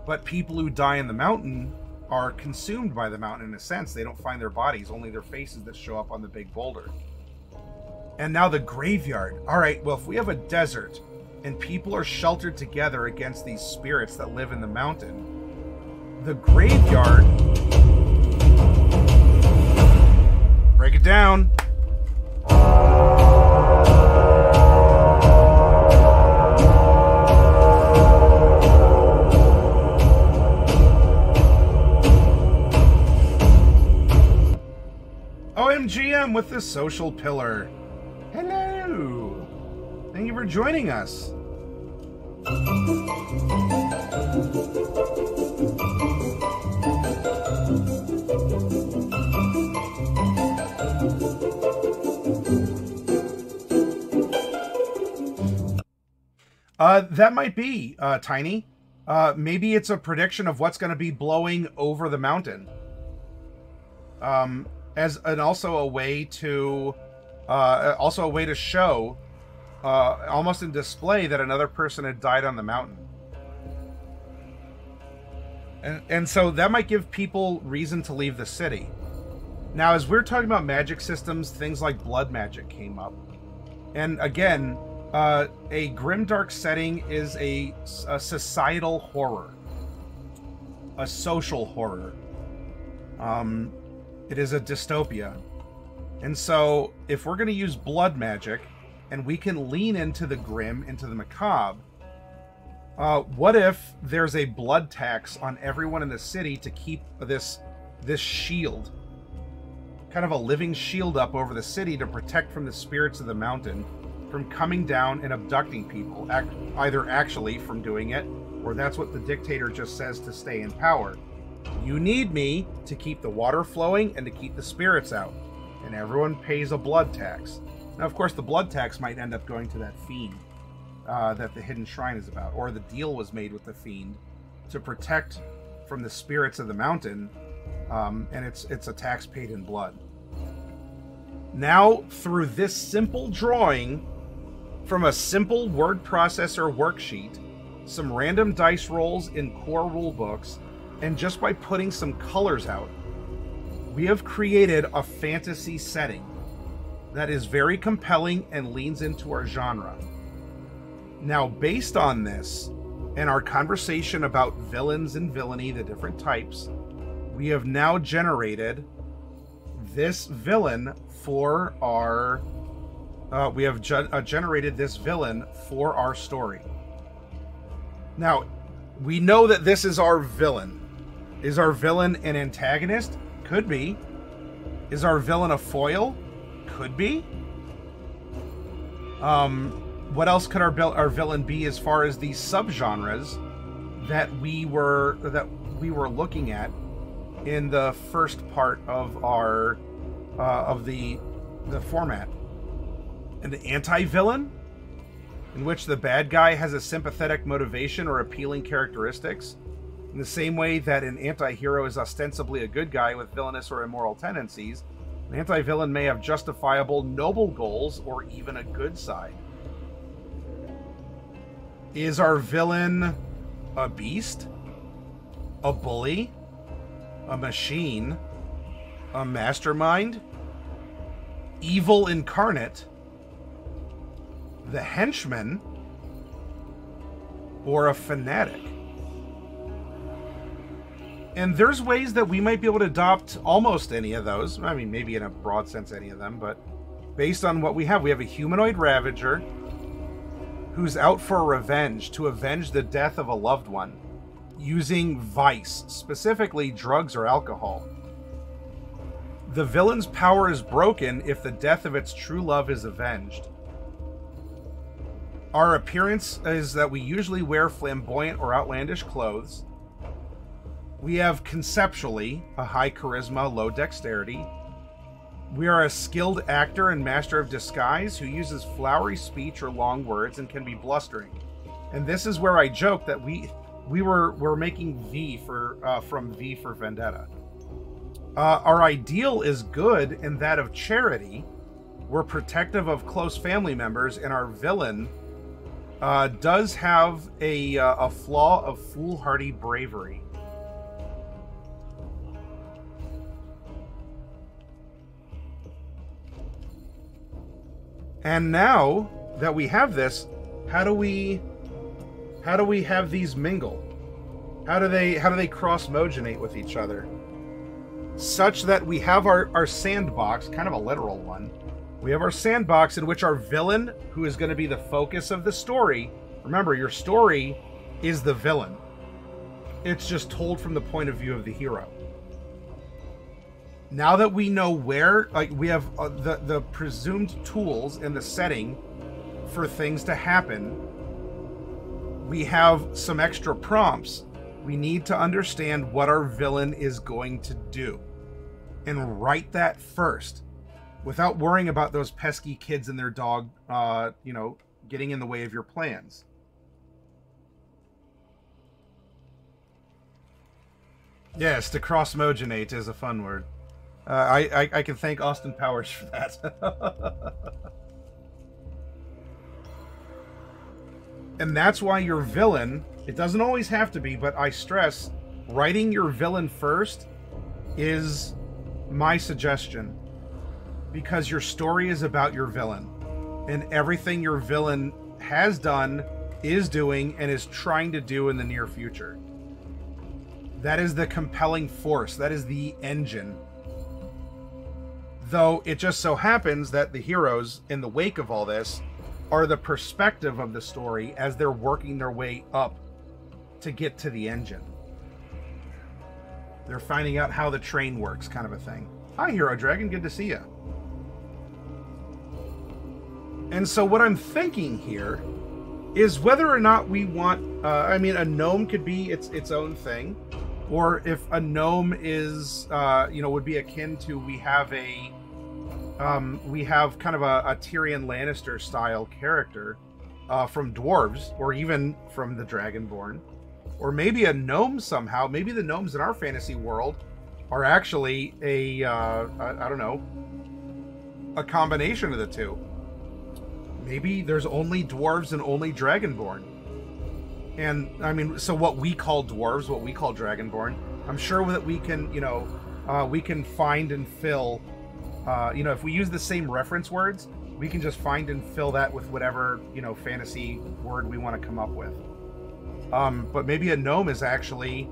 But people who die in the mountain are consumed by the mountain in a sense. They don't find their bodies, only their faces that show up on the big boulder. And now the graveyard. All right, well, if we have a desert and people are sheltered together against these spirits that live in the mountain, the graveyard... Break it down. OMGM with the social pillar. Hello. Thank you for joining us. That might be, Tiny. Maybe it's a prediction of what's going to be blowing over the mountain. Also a way to show, almost in display, that another person had died on the mountain. And so that might give people reason to leave the city. Now, as we're talking about magic systems, things like blood magic came up. And again, a grimdark setting is a societal horror. A social horror. It is a dystopia. And so, if we're going to use blood magic, and we can lean into the grim, into the macabre, what if there's a blood tax on everyone in the city to keep this shield, kind of a living shield up over the city to protect from the spirits of the mountain from coming down and abducting people, either actually from doing it, or that's what the dictator just says to stay in power. You need me to keep the water flowing and to keep the spirits out. And everyone pays a blood tax. Now, of course, the blood tax might end up going to that fiend that the hidden shrine is about. Or the deal was made with the fiend to protect from the spirits of the mountain. And it's a tax paid in blood. Now, through this simple drawing from a simple word processor worksheet, some random dice rolls in core rule books, and just by putting some colors out, we have created a fantasy setting that is very compelling and leans into our genre. Now, based on this, and our conversation about villains and villainy, the different types, we have now generated this villain for our... generated this villain for our story. Now, we know that this is our villain. Is our villain an antagonist? Could be. Is our villain a foil? Could be. What else could our villain be as far as these subgenres that we were looking at in the first part of our of the format? An anti-villain in which the bad guy has a sympathetic motivation or appealing characteristics, in the same way that an anti-hero is ostensibly a good guy with villainous or immoral tendencies. An anti-villain may have justifiable, noble goals or even a good side. Is our villain a beast? A bully? A machine? A mastermind? Evil incarnate? The henchman? Or a fanatic? And there's ways that we might be able to adopt almost any of those. I mean, maybe in a broad sense any of them, but based on what we have a humanoid Ravager who's out for revenge, to avenge the death of a loved one, using vice, specifically drugs or alcohol. The villain's power is broken if the death of its true love is avenged. Our appearance is that we usually wear flamboyant or outlandish clothes. We have conceptually a high charisma, low dexterity. We are a skilled actor and master of disguise who uses flowery speech or long words and can be blustering. And this is where I joke that we're making V for from V for Vendetta. Our ideal is good and that of charity. We're protective of close family members, and our villain does have a flaw of foolhardy bravery. And now that we have this, how do we have these mingle? How do they cross-mogenate with each other? Such that we have our sandbox, kind of a literal one. We have our sandbox in which our villain, who is going to be the focus of the story. Remember, your story is the villain. It's just told from the point of view of the hero. Now that we know where, like, we have the presumed tools and the setting for things to happen, we have some extra prompts. We need to understand what our villain is going to do and write that first without worrying about those pesky kids and their dog, getting in the way of your plans. Yes, to cross-mogenate is a fun word. I can thank Austin Powers for that. And that's why your villain, it doesn't always have to be, but I stress, writing your villain first is my suggestion. Because your story is about your villain. And everything your villain has done, is doing, and is trying to do in the near future. That is the compelling force. That is the engine. Though it just so happens that the heroes, in the wake of all this, are the perspective of the story as they're working their way up to get to the engine. They're finding out how the train works, kind of a thing. Hi, Hero Dragon. Good to see you. And so what I'm thinking here is whether or not we want... a gnome could be its own thing. Or if a gnome is, would be akin to, we have kind of a Tyrion Lannister style character from dwarves, or even from the Dragonborn, or maybe a gnome somehow. Maybe the gnomes in our fantasy world are actually a combination of the two. Maybe there's only dwarves and only Dragonborn. And so what we call dwarves, what we call Dragonborn, I'm sure that we can, we can find and fill, if we use the same reference words, we can just find and fill that with whatever, fantasy word we want to come up with. But maybe a gnome is actually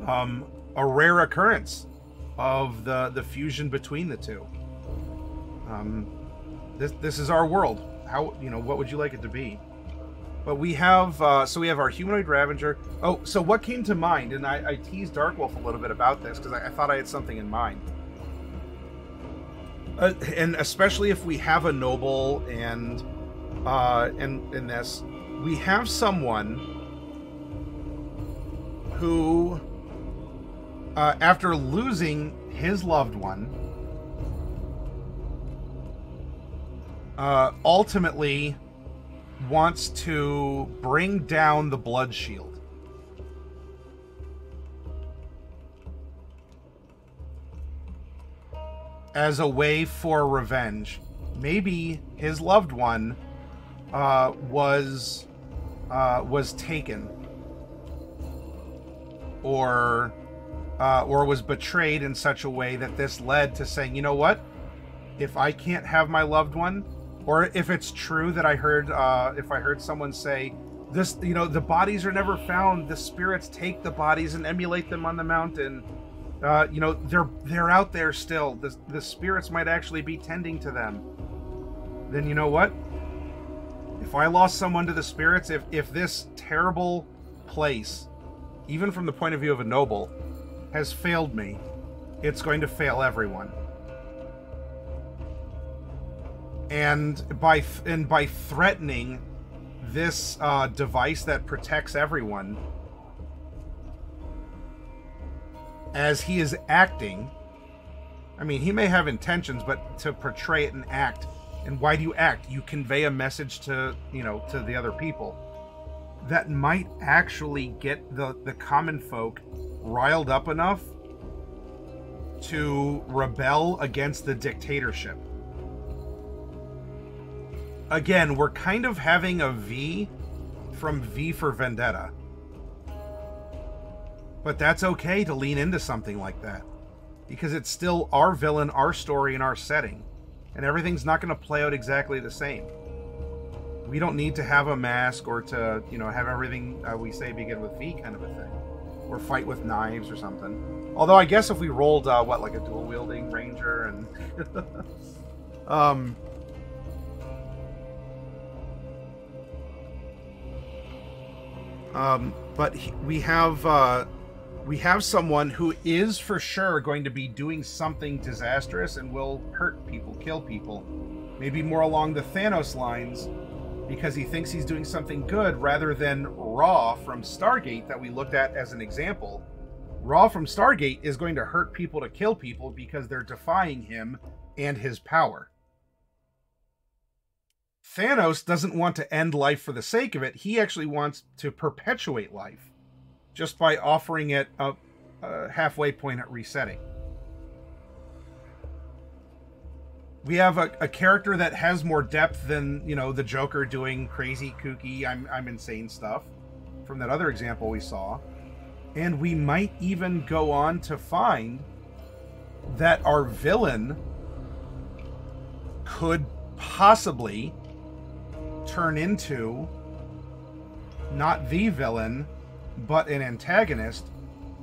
a rare occurrence of the fusion between the two. This is our world. How, what would you like it to be? But we have, we have our humanoid Ravager. Oh, so what came to mind, and I teased Darkwolf a little bit about this, because I thought I had something in mind. And especially if we have a noble and in this, we have someone who, after losing his loved one, ultimately wants to bring down the blood shield. As a way for revenge. Maybe his loved one was taken, or was betrayed in such a way that this led to saying, you know what? If I can't have my loved one, or if it's true that I heard, if I heard someone say this, you know, the bodies are never found. The spirits take the bodies and emulate them on the mountain. You know, they're out there still. The spirits might actually be tending to them. Then you know what? If I lost someone to the spirits, if this terrible place, even from the point of view of a noble, has failed me, it's going to fail everyone. And by threatening this device that protects everyone, as he is acting, I mean, he may have intentions, but to portray it and act. And why do you act? You convey a message to, you know, to the other people that might actually get the common folk riled up enough to rebel against the dictatorship. Again, we're kind of having a V from V for Vendetta. But that's okay to lean into something like that, because it's still our villain, our story, and our setting. And everything's not going to play out exactly the same. We don't need to have a mask or to, you know, have everything we say begin with V kind of a thing. Or fight with knives or something. Although I guess if we rolled, what, like a dual-wielding ranger and... but we have someone who is for sure going to be doing something disastrous and will hurt people, kill people. Maybe more along the Thanos lines, because he thinks he's doing something good, rather than Ra from Stargate that we looked at as an example. Ra from Stargate is going to hurt people to kill people because they're defying him and his power. Thanos doesn't want to end life for the sake of it. He actually wants to perpetuate life, just by offering it a halfway point at resetting. We have a character that has more depth than, you know, the Joker doing crazy, kooky, I'm insane stuff from that other example we saw. And we might even go on to find that our villain could possibly turn into not the villain, but an antagonist,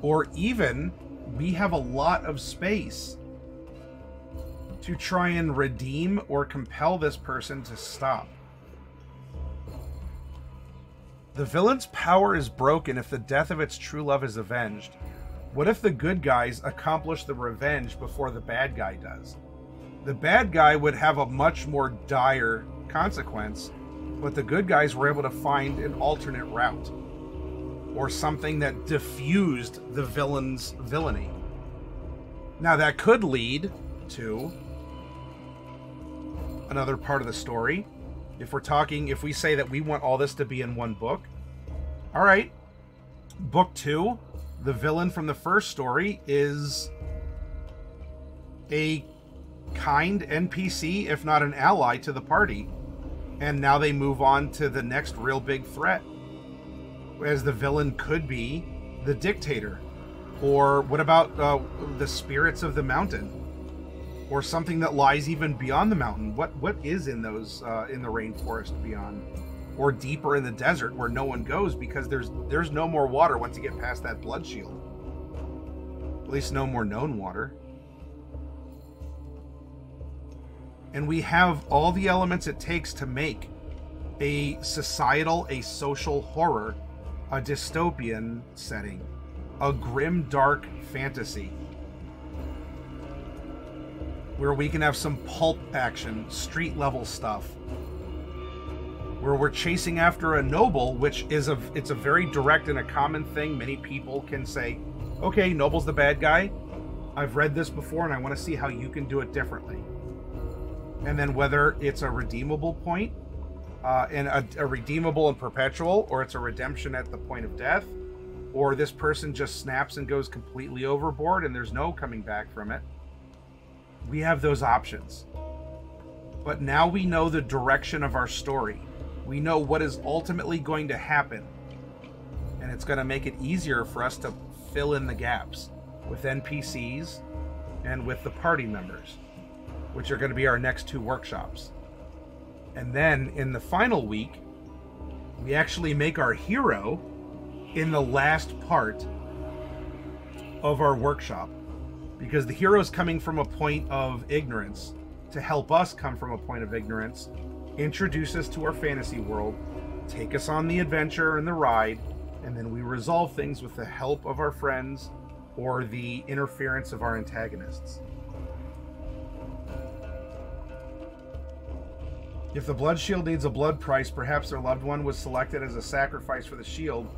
or even we have a lot of space to try and redeem or compel this person to stop. The villain's power is broken if the death of its true love is avenged. What if the good guys accomplish the revenge before the bad guy does? The bad guy would have a much more dire consequence, but the good guys were able to find an alternate route, or something that diffused the villain's villainy. Now that could lead to another part of the story. If we say that we want all this to be in one book, all right, book 2, the villain from the first story is a kind NPC, if not an ally, to the party. And now they move on to the next real big threat. As the villain could be the dictator. Or what about the spirits of the mountain? Or something that lies even beyond the mountain. What is in those in the rainforest beyond? Or deeper in the desert where no one goes because there's no more water once you get past that blood shield. At least no more known water. And we have all the elements it takes to make a societal, a social horror, a dystopian setting, a grim, dark fantasy. where we can have some pulp action, street level stuff, where we're chasing after a noble, which is it's a very direct and a common thing. Many people can say, okay, noble's the bad guy. I've read this before and I want to see how you can do it differently. And then whether it's a redeemable point, and a redeemable and perpetual, or it's a redemption at the point of death, or this person just snaps and goes completely overboard and there's no coming back from it. We have those options. But now we know the direction of our story. We know what is ultimately going to happen. And it's going to make it easier for us to fill in the gaps with NPCs and with the party members, which are going to be our next 2 workshops. And then in the final week, we actually make our hero in the last part of our workshop. Because the hero is coming from a point of ignorance to help us come from a point of ignorance, introduce us to our fantasy world, take us on the adventure and the ride, and then we resolve things with the help of our friends or the interference of our antagonists. If the blood shield needs a blood price, perhaps their loved one was selected as a sacrifice for the shield.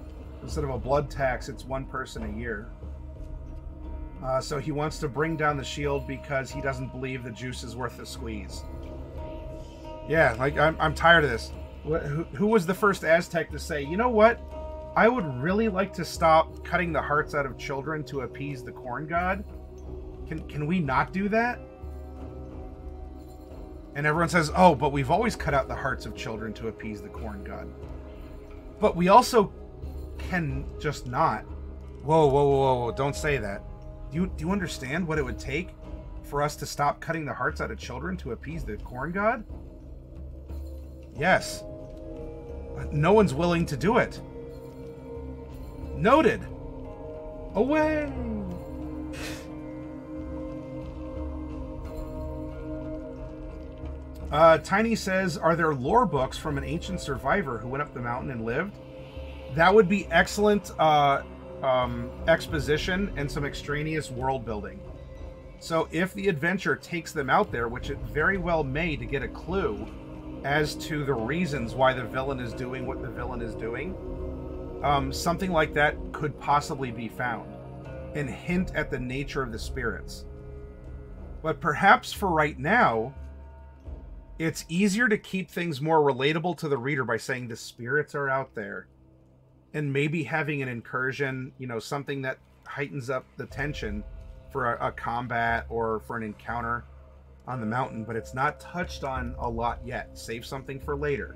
Instead of a blood tax, it's 1 person a year. So he wants to bring down the shield because he doesn't believe the juice is worth the squeeze. Yeah, like, I'm tired of this. Who was the first Aztec to say, you know what? I would really like to stop cutting the hearts out of children to appease the corn god. Can we not do that? And everyone says, oh, but we've always cut out the hearts of children to appease the corn god. But we also can just not. Whoa, whoa, whoa, whoa, don't say that. Do you understand what it would take for us to stop cutting the hearts out of children to appease the corn god? Yes. No one's willing to do it. Noted. Away. Tiny says, are there lore books from an ancient survivor who went up the mountain and lived? That would be excellent exposition and some extraneous world building. So if the adventure takes them out there, which it very well may, to get a clue as to the reasons why the villain is doing what the villain is doing, something like that could possibly be found and hint at the nature of the spirits. But perhaps for right now, it's easier to keep things more relatable to the reader by saying the spirits are out there. And maybe having an incursion, you know, something that heightens up the tension for a combat or for an encounter on the mountain, but it's not touched on a lot yet. Save something for later.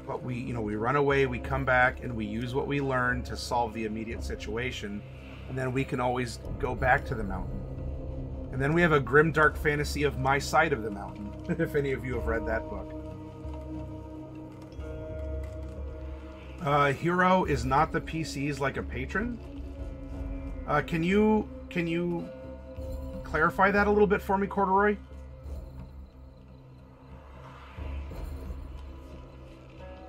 But we run away, we come back, and we use what we learn to solve the immediate situation, and then we can always go back to the mountain. And then we have a grimdark fantasy of My Side of the Mountain, if any of you have read that book. Hero is not the PCs like a patron. Can you clarify that a little bit for me, Corduroy?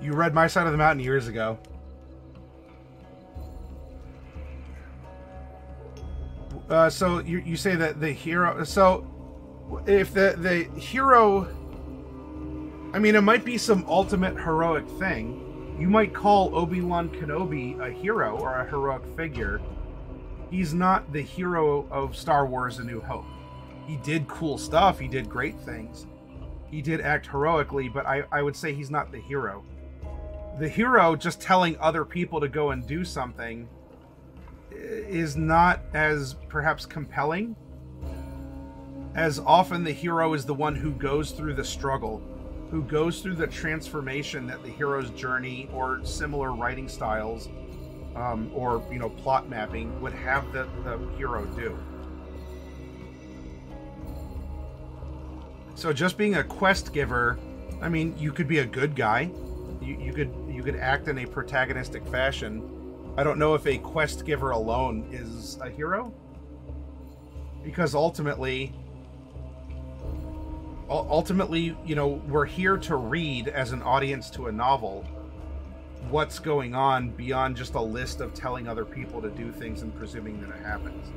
You read My Side of the Mountain years ago. So you say that the hero... So, if the hero... I mean, it might be some ultimate heroic thing. You might call Obi-Wan Kenobi a hero or a heroic figure. He's not the hero of Star Wars A New Hope. He did cool stuff. He did great things. He did act heroically, but I would say he's not the hero. The hero just telling other people to go and do something is not as perhaps compelling. As often the hero is the one who goes through the struggle, who goes through the transformation that the hero's journey or similar writing styles or plot mapping would have the hero do. So just being a quest giver, I mean, you could be a good guy. You could act in a protagonistic fashion. I don't know if a quest giver alone is a hero, because ultimately, we're here to read as an audience to a novel what's going on beyond just a list of telling other people to do things and presuming that it happens.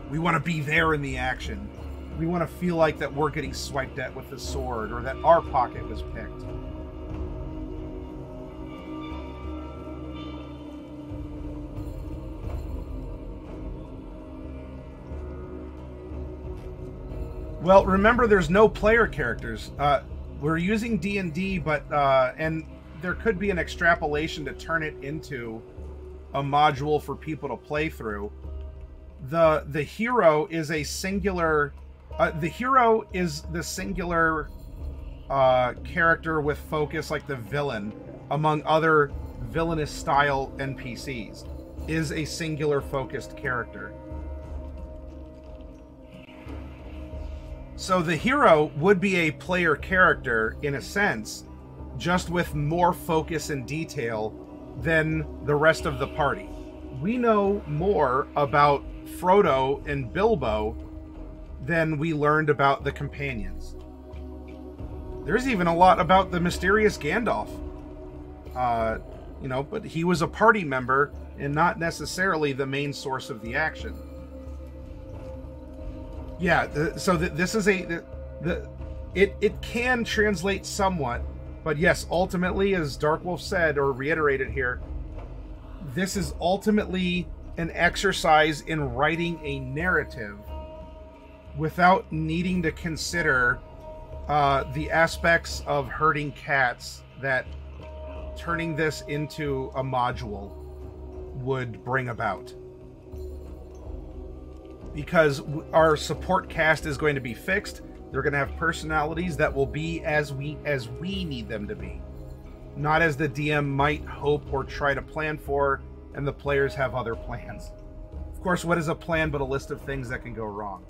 We want to be there in the action. We want to feel like that we're getting swiped at with the sword, or that our pocket was picked. Well, remember, there's no player characters. We're using D&D, but and there could be an extrapolation to turn it into a module for people to play through. The hero is a singular. The hero is the singular character with focus, like the villain, among other villainous style NPCs, is a singular focused character. So the hero would be a player character in a sense, just with more focus and detail than the rest of the party. We know more about Frodo and Bilbo than we learned about the companions. There's even a lot about the mysterious Gandalf. You know, but he was a party member and not necessarily the main source of the action. Yeah, this is it can translate somewhat, but yes, ultimately, as Darkwolf said or reiterated here, this is ultimately an exercise in writing a narrative without needing to consider the aspects of herding cats that turning this into a module would bring about. Because our support cast is going to be fixed. They're going to have personalities that will be as we need them to be, not as the DM might hope or try to plan for, and the players have other plans. Of course, what is a plan but a list of things that can go wrong?